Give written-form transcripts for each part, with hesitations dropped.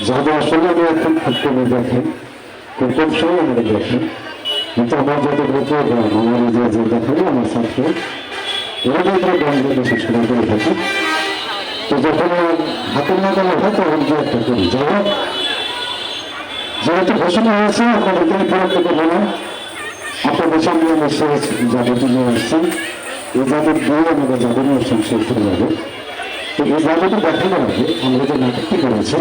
যাদের আসলে আমি এখন কমে দেখেন কোন সময় আমাদের দেখেন, কিন্তু আমার যাদের লোকে আমার যে দেখানো আমার ছাত্র এরা গানগুলো বেশি শোনা করে থাকি। তো যখন হাতের লাগানো হয় তখন যে একটা করি, যাই হোক যেহেতু ঘোষণা হয়েছে আপনাদের বিরক্ত করবো না। আপনাদের সামনে আমি জাদুটি নিয়ে আসছি। এই জাদুর দিয়ে আমাদের জাদুর অনুষ্ঠান শেষ হয়ে যাবে। তো এই জাদুটি দেখানোর আগে আমরা যে নাটকটি করেছি,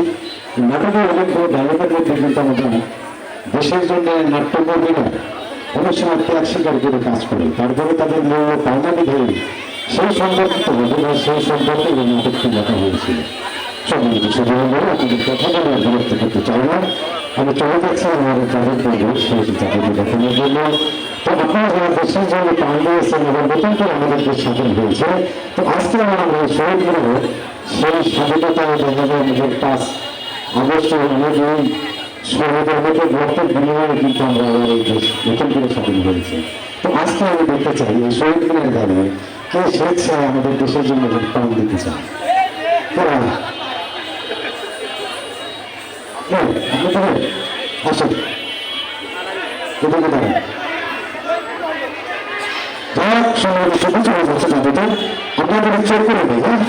নাটকের অনেক বড় ডায়লগের মধ্যে কিন্তু আমরা দেশের জন্য নাট্যকর্মীরা অনেক সময় ত্যাগ স্বীকার করে কাজ করে, তারপরে তাদের মূল্য পাওনা বিধেয় সেই সম্পর্কিত অভিনয় সেই সম্পর্কে এই নাটকটি লেখা হয়েছিল। সম্মানিত সুযোগ আপনাদের কথা বলে বিরক্ত করতে চাই না, আমি চলে যাচ্ছি আমার যাদের করবো সেই জাতিকে দেখানোর জন্য। তো আপনারা যারা দেশের জন্য প্রাণ দিয়েছেন এবং নতুন করে আমাদের দেশ স্বাধীন হয়েছে, তো আজকে আমরা শহীদ মিলে সেই স্বাধীনতা দেখাবো আমাদের 5 আগস্ট আমাদের এই শহীদের মধ্যে রক্তের বিনিময়ে কিন্তু আমরা এই দেশ নতুন করে স্বাধীন হয়েছে। তো আজকে আমি দেখতে চাই এই শহীদ মিলের দাঁড়িয়ে কে স্বেচ্ছায় আমাদের দেশের জন্য প্রাণ দিতে চায়। আসুন এদিকে দাঁড়ান, সময় সবুজ হয়ে যাচ্ছে দাবিতে আপনাদের চোখ করে নেই। হ্যাঁ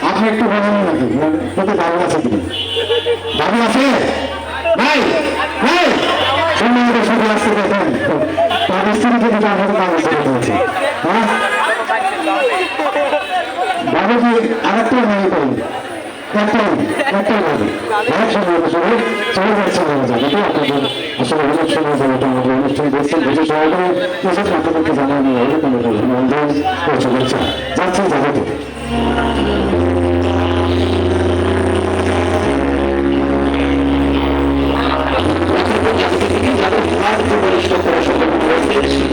আপনি একটু বলেন নাকি তোকে দাবি আছে কি দাবি আছে ভাই ভাই শুধু আসতে দেখেন তার স্ত্রী কিন্তু আমাদের কাগজ করে দিয়েছে। হ্যাঁ বাবুজি আরেকটা মনে করেন একটাই ভাবে অনেক সময় আসলে চলে যাচ্ছে আপনাদের আসলে অনেক সময় যাবে আমাদের অনুষ্ঠান দেখছেন বুঝে সহকারে এসে আপনাদেরকে জানানো এরকম পৌঁছে যাচ্ছে যাবতীয়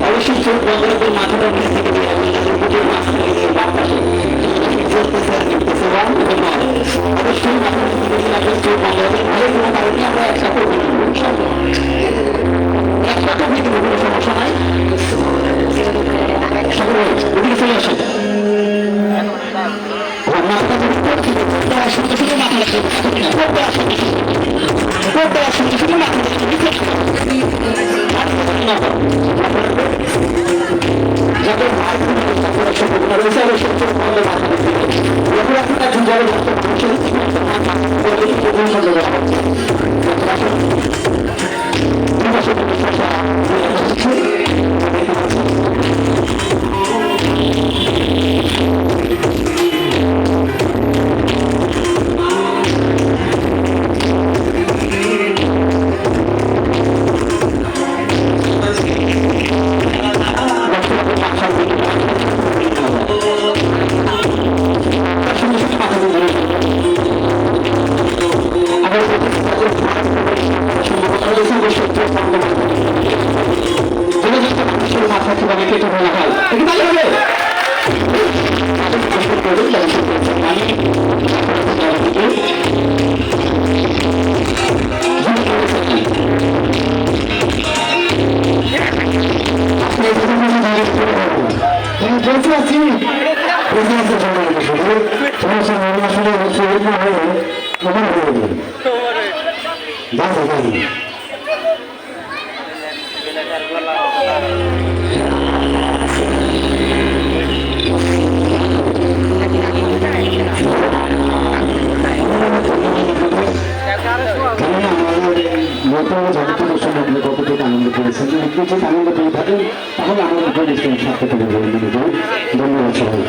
অবশ্যই চোখ বন্ধ করে মাথাটা অবশ্যই চোখ বন্ধ করে ভালো কোনো কারণে আমরা একসাথে সমস্যা নাই ওদিকে চলে আসুন যাদের ভাই শহীদ হয়ে আমার হয়ে গেল জানো জানি জগতের সঙ্গে আপনি কতটুকু আনন্দ করেছেন যদি একটু যদি আনন্দ পেয়ে থাকেন তাহলে আমাদের উপর নিশ্চয়ই সার্থক হবে বলে মনে করি ধন্যবাদ সবাই